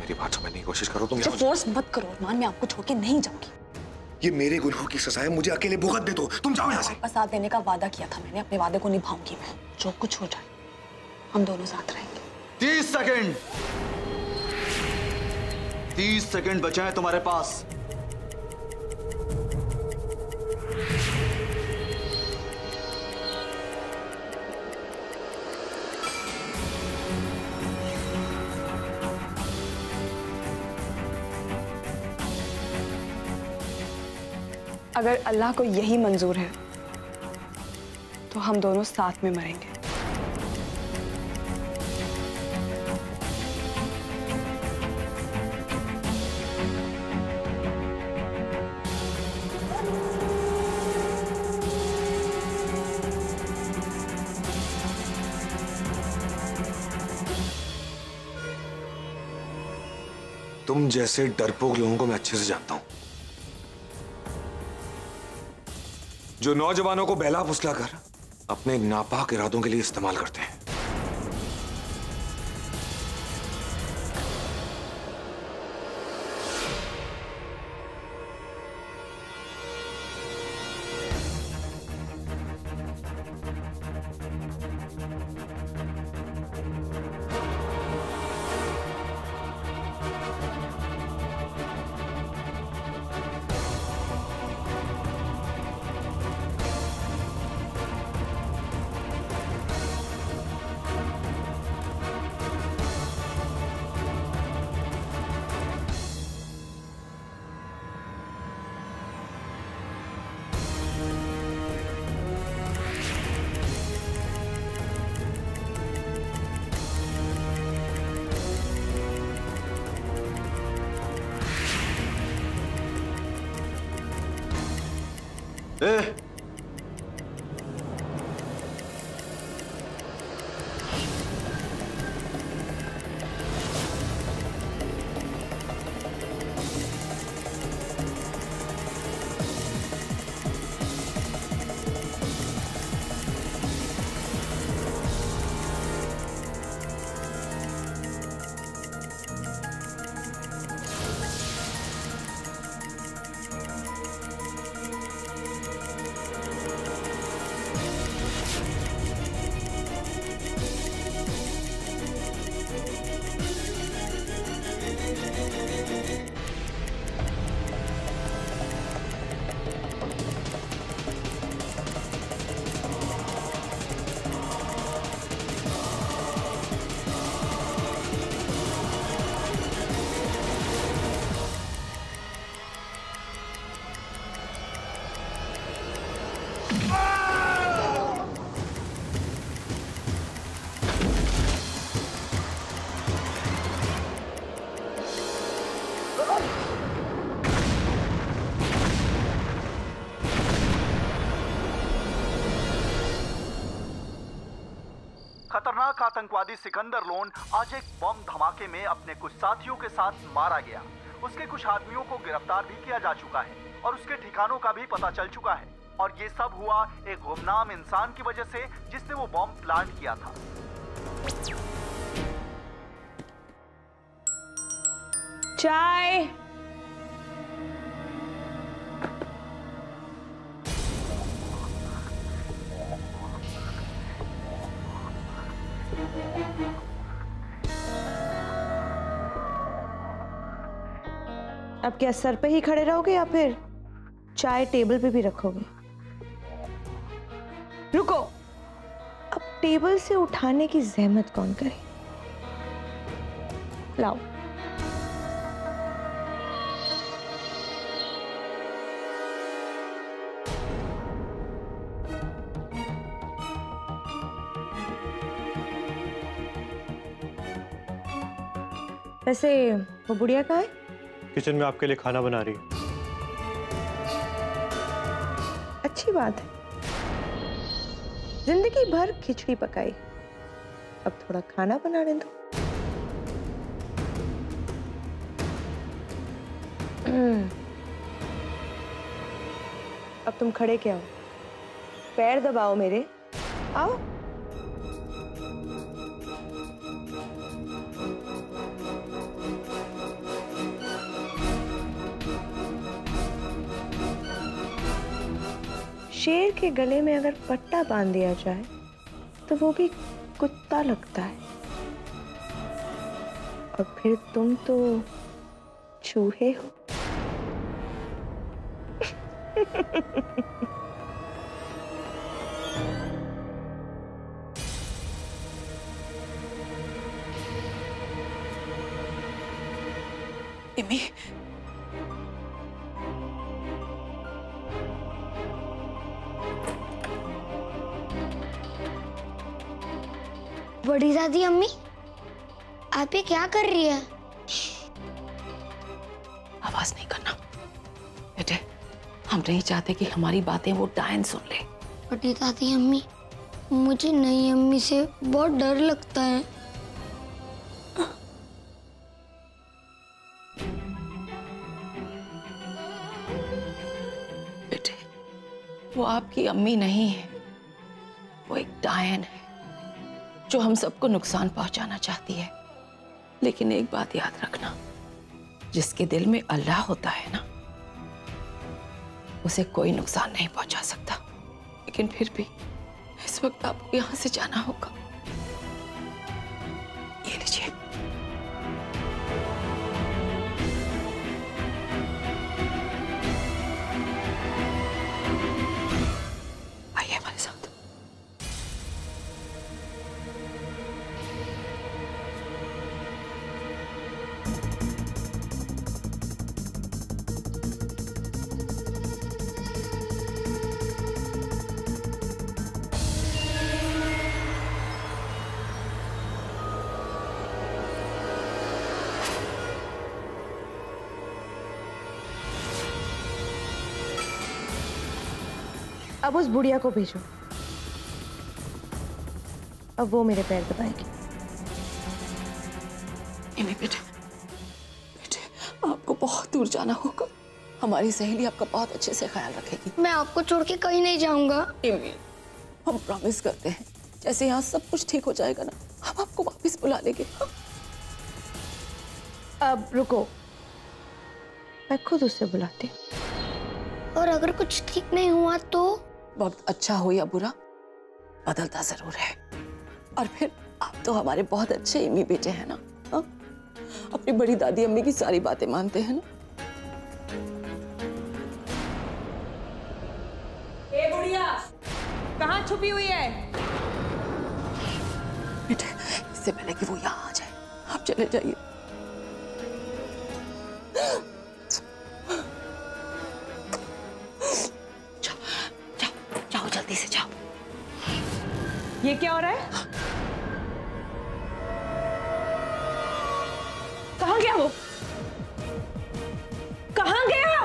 मेरी बात समझने की कोशिश करो। तुम फोर्स मत करो अरमान, मैं आपको छोड़ के नहीं जाऊंगी। ये मेरे गुनाहों की सजा है, मुझे अकेले भुगत दे दो। तुम जाओ यहाँ से। आपका साथ देने का वादा किया था मैंने, अपने वादे को निभाऊंगी मैं। जो कुछ हो जाए हम दोनों साथ रहेंगे। 30 सेकंड, 30 सेकंड बचा है तुम्हारे पास। अगर अल्लाह को यही मंजूर है तो हम दोनों साथ में मरेंगे। तुम जैसे डरपोक लोगों को मैं अच्छे से जानता हूं, जो नौजवानों को बहला फुसला कर अपने नापाक इरादों के लिए इस्तेमाल करते हैं। खतरनाक आतंकवादी सिकंदर लोन आज एक बम धमाके में अपने कुछ साथियों के साथ मारा गया। उसके कुछ आदमियों को गिरफ्तार भी किया जा चुका है और उसके ठिकानों का भी पता चल चुका है। और ये सब हुआ एक गुमनाम इंसान की वजह से जिसने वो बम प्लांट किया था। चाय। अब क्या सर पे ही खड़े रहोगे या फिर चाय टेबल पे भी रखोगे? रुको, अब टेबल से उठाने की जहमत कौन करे? लाओ। वैसे वो बुढ़िया कहाँ है? किचन में आपके लिए खाना बना रही है। अच्छी बात है, जिंदगी भर खिचड़ी पकाई, अब थोड़ा खाना बनाने दो। अब तुम खड़े क्या हो? पैर दबाओ मेरे, आओ। शेर के गले में अगर पट्टा बांध दिया जाए तो वो भी कुत्ता लगता है, और फिर तुम तो चूहे हो। इमी, बड़ी दादी अम्मी, आप ये क्या कर रही है? आवाज नहीं करना बेटे, हम नहीं चाहते कि हमारी बातें वो डायन सुन ले। बड़ी दादी अम्मी, मुझे नई अम्मी से बहुत डर लगता है। बेटे, वो आपकी अम्मी नहीं है, वो एक डायन है जो हम सबको नुकसान पहुंचाना चाहती है। लेकिन एक बात याद रखना, जिसके दिल में अल्लाह होता है ना, उसे कोई नुकसान नहीं पहुंचा सकता। लेकिन फिर भी इस वक्त आपको यहां से जाना होगा। ये लीजिए। आइए हमारे साथ। अब उस बुढ़िया को भेजो, अब वो मेरे पैर दबाएगी। इमी बेटे, बेटे आपको बहुत दूर जाना होगा। हमारी सहेली आपका बहुत अच्छे से ख्याल रखेगी। मैं आपको छोड़ के कहीं नहीं जाऊंगा। इमी, हम प्रॉमिस करते हैं, जैसे यहाँ सब कुछ ठीक हो जाएगा ना, हम आपको वापस बुला लेंगे। अब रुको, मैं खुद उससे बुलाती हूँ। और अगर कुछ ठीक नहीं हुआ तो? वक्त अच्छा हो या बुरा, बदलता जरूर है। और फिर आप तो हमारे बहुत अच्छे इमी बेटे हैं ना, हा? अपनी बड़ी दादी अम्मी की सारी बातें मानते हैं ना। ए बुढ़िया, कहाँ छुपी हुई है? बेटे, इससे पहले कि वो यहाँ आ जाए, आप चले जाइए। जाओ जल्दी से जाओ। ये क्या हो रहा है? कहाँ गया वो? कहाँ गया?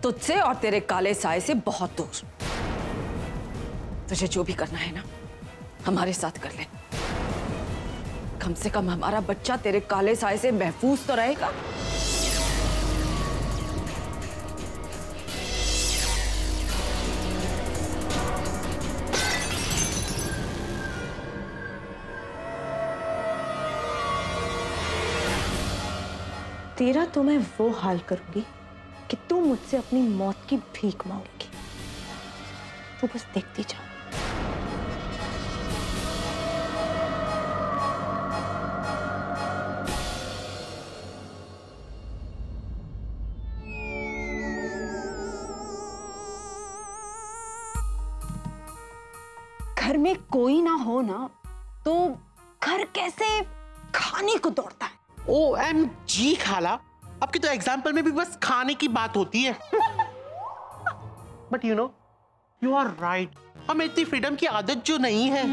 तुझसे और तेरे काले साए से बहुत दूर। तुझे जो भी करना है ना, हमारे साथ कर ले। कम से कम हमारा बच्चा तेरे काले साए से महफूज तो रहेगा। तेरा तो मैं वो हाल करूंगी कि तू मुझसे अपनी मौत की भीख मांगेगी। तू बस देखती जा। घर में कोई ना हो ना तो घर कैसे खाने को दौड़ता है। OMG खाला, आपके तो एग्जाम्पल में भी बस खाने की बात होती है। बट यू आर राइट, हमें इतनी फ्रीडम की आदत जो नहीं है।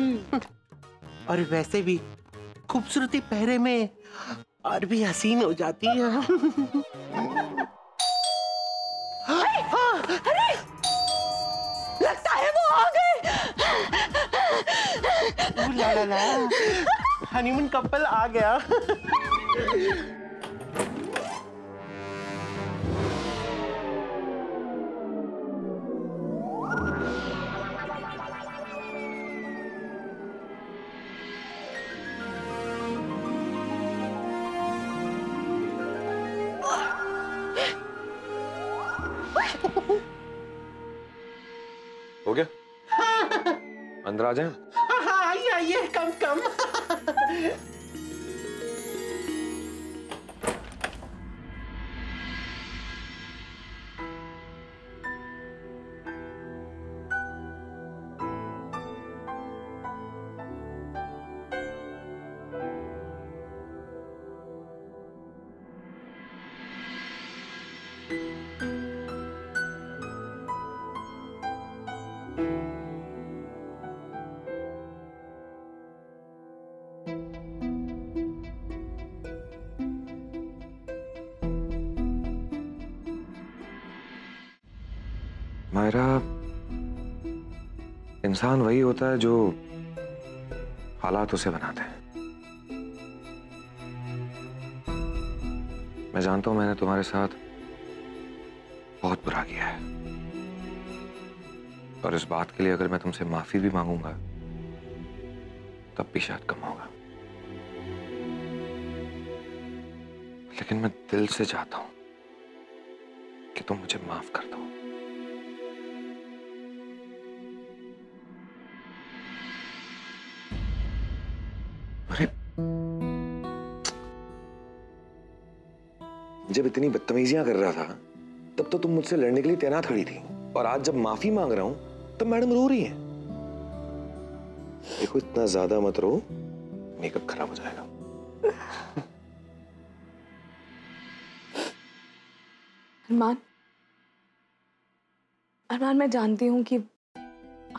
और वैसे भी खूबसूरती पहरे में और भी हसीन हो जाती है। अरे, लगता है वो आ गए। ला ला ला, हनीमून कपल आ गया। हो गया? अंदर आ जाएं? हाँ आइए आइए, कम कम। मायरा, इंसान वही होता है जो हालात उसे बनाते हैं। मैं जानता हूं मैंने तुम्हारे साथ बहुत बुरा किया है, और इस बात के लिए अगर मैं तुमसे माफी भी मांगूंगा तब भी शायद कम होगा। लेकिन मैं दिल से चाहता हूं कि तुम मुझे माफ कर दो। अरे, जब इतनी बदतमीजियां कर रहा था तब तो तुम मुझसे लड़ने के लिए तैनात खड़ी थी, और आज जब माफी मांग रहा हूं तब मैडम रो रही हैं। देखो, इतना ज्यादा मत रो, मेकअप खराब हो जाएगा। अरमान, अरमान, मैं जानती हूं कि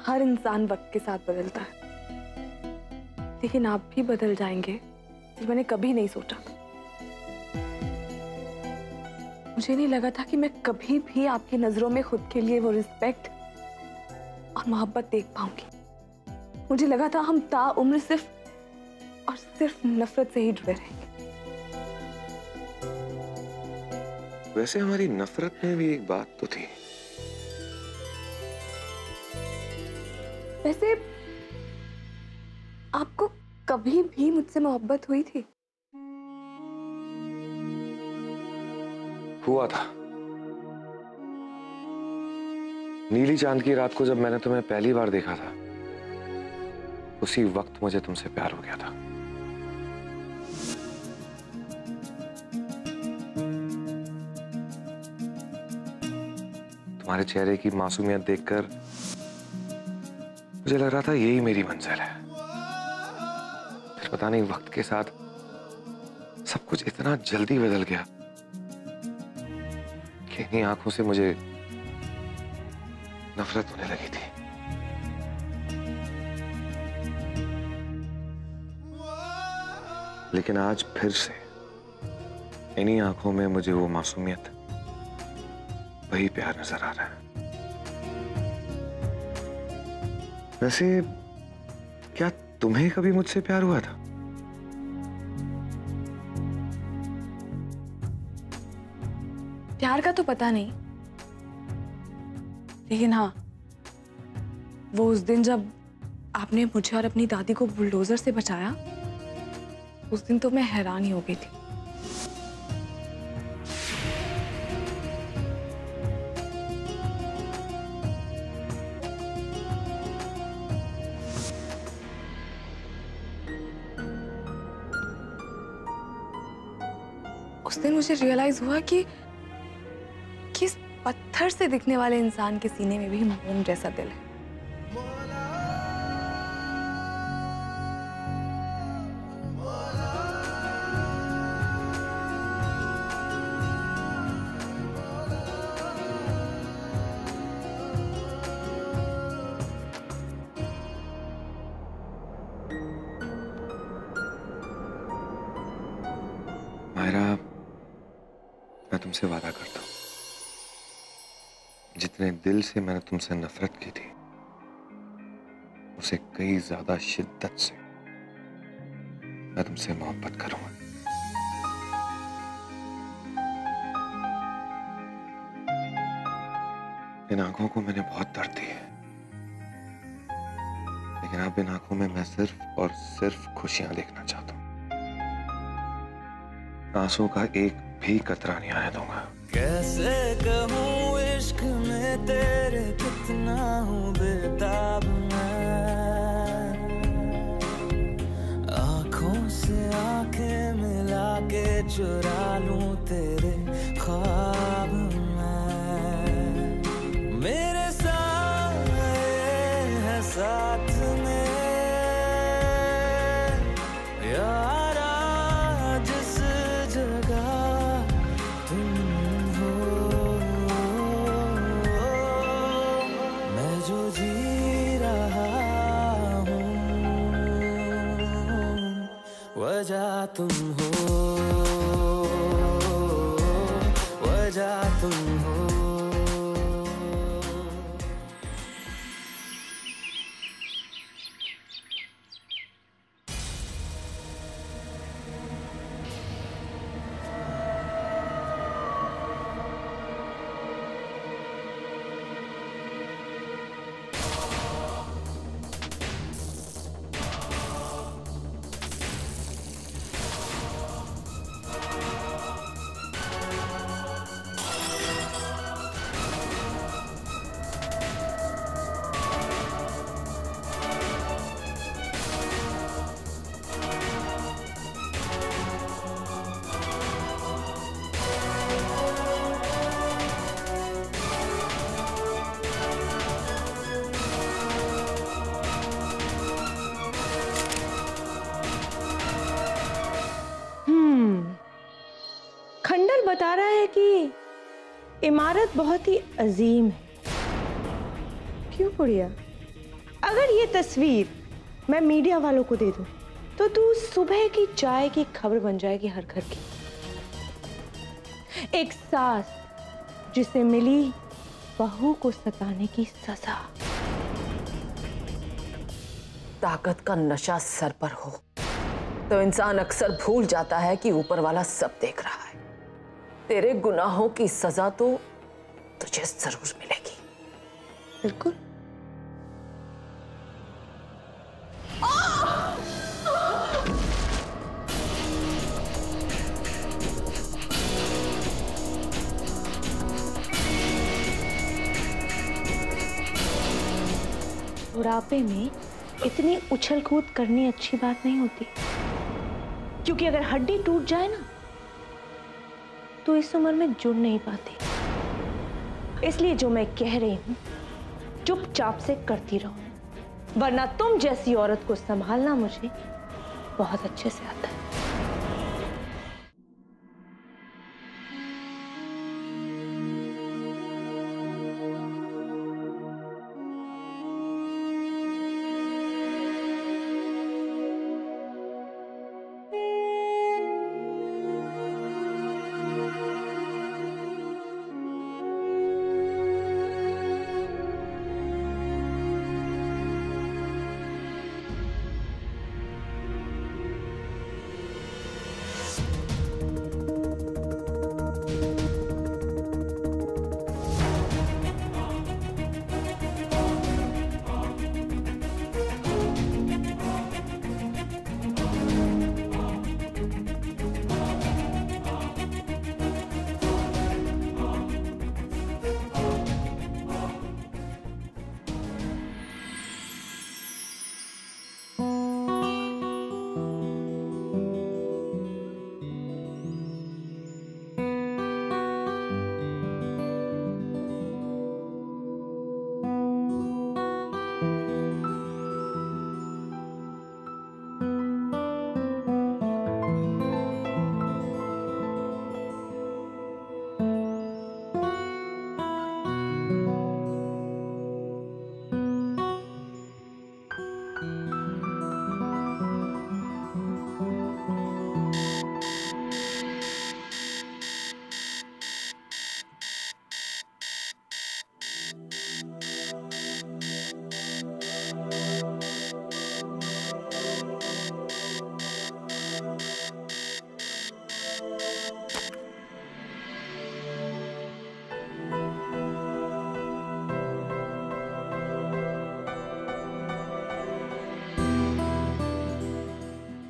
हर इंसान वक्त के साथ बदलता है, लेकिन आप भी बदल जाएंगे ये मैंने कभी नहीं सोचा। मुझे नहीं लगा था कि मैं कभी भी आपकी नजरों में खुद के लिए वो रिस्पेक्ट और मोहब्बत देख पाऊंगी। मुझे लगा था हम ताउम्र सिर्फ और सिर्फ नफरत से ही जुड़े रहेंगे। वैसे हमारी नफरत में भी एक बात तो थी। वैसे आपको कभी भी मुझसे मोहब्बत हुई थी? हुआ था। नीली चांद की रात को जब मैंने तुम्हें पहली बार देखा था, उसी वक्त मुझे तुमसे प्यार हो गया था। तुम्हारे चेहरे की मासूमियत देखकर मुझे लग रहा था यही मेरी मंजिल है। फिर पता नहीं वक्त के साथ सब कुछ इतना जल्दी बदल गया कि इन्हीं आंखों से मुझे नफरत होने लगी थी। लेकिन आज फिर से इन्हीं आंखों में मुझे वो मासूमियत, वही प्यार नजर आ रहा है। वैसे क्या तुम्हें कभी मुझसे प्यार हुआ था? प्यार का तो पता नहीं, लेकिन हाँ, वो उस दिन जब आपने मुझे और अपनी दादी को बुलडोजर से बचाया, उस दिन तो मैं हैरान ही हो गई थी। उस दिन मुझे रियलाइज हुआ कि इस पत्थर से दिखने वाले इंसान के सीने में भी मोम जैसा दिल है। मायरा, मैं तुमसे वादा करता हूं, जितने दिल से मैंने तुमसे नफरत की थी, उसे कई ज्यादा शिद्दत से मैं तुमसे मोहब्बत करूंगा। इन आंखों को मैंने बहुत दर्द दी है, लेकिन अब इन आंखों में मैं सिर्फ और सिर्फ खुशियां देखना चाहता हूं। आंसू का एक भी कतरा नहीं आने दूंगा। कैसे कहूँ इश्क में तेरे कितना हूँ बेताब मैं। चुरा लूं तेरे ख्वाब में, मेरे साए है साथ में यारा, जिस जगह तुम हो, मैं जो जी रहा हूँ वजह तुम हो, वजह तुम हो। खंडर बता रहा है कि इमारत बहुत ही अजीम है। क्यों बुढ़िया? अगर ये तस्वीर मैं मीडिया वालों को दे दूं तो तू सुबह की चाय की खबर बन जाएगी हर घर की। एक सास जिसे मिली बहू को सताने की सजा। ताकत का नशा सर पर हो तो इंसान अक्सर भूल जाता है कि ऊपर वाला सब देख रहा है। तेरे गुनाहों की सजा तो तुझे जरूर मिलेगी। बिल्कुल। बुढ़ापे में इतनी उछल कूद करनी अच्छी बात नहीं होती, क्योंकि अगर हड्डी टूट जाए ना तो इस उम्र में जुड़ नहीं पाती। इसलिए जो मैं कह रही हूं चुपचाप से करती रहो, वरना तुम जैसी औरत को संभालना मुझे बहुत अच्छे से आता है।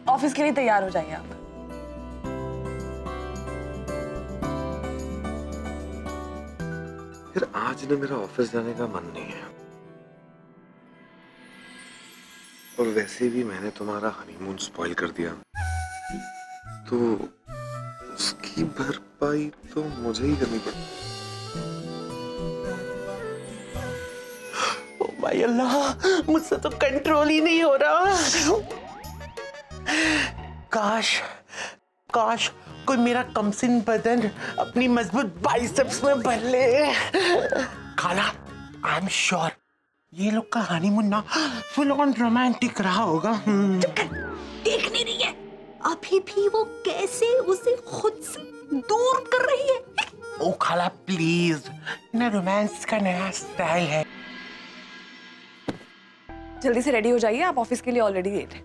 ऑफिस के लिए तैयार हो जाइए आप। फिर आज ना मेरा ऑफिस जाने का मन नहीं है, और वैसे भी मैंने तुम्हारा हनीमून स्पॉइल कर दिया, तो इसकी भरपाई तो मुझे ही करनी पड़ेगी। ओ भाई अल्लाह, मुझसे तो कंट्रोल ही नहीं हो रहा। काश काश कोई मेरा कमसिन बदन अपनी मजबूत बाइसेप्स में भर ले। खाला, आई एम श्योर ये लोग का हनीमून ना फुल ऑन रोमांटिक रहा होगा। देख नहीं रही है अभी भी वो कैसे उसे खुद से दूर कर रही है। ओ खाला प्लीज, ना रोमांस का नया स्टाइल है। जल्दी से रेडी हो जाइए, आप ऑफिस के लिए ऑलरेडी लेट हैं।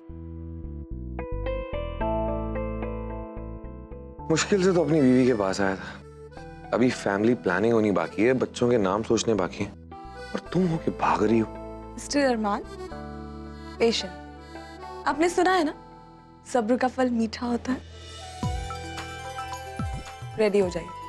मुश्किल से तो अपनी बीवी के पास आया था। अभी फैमिली प्लानिंग होनी बाकी है, बच्चों के नाम सोचने बाकी हैं, और तुम हो के भाग रही हो। मिस्टर अरमान, पेशेंट। आपने सुना है ना, सब्र का फल मीठा होता है। रेडी हो जाइए।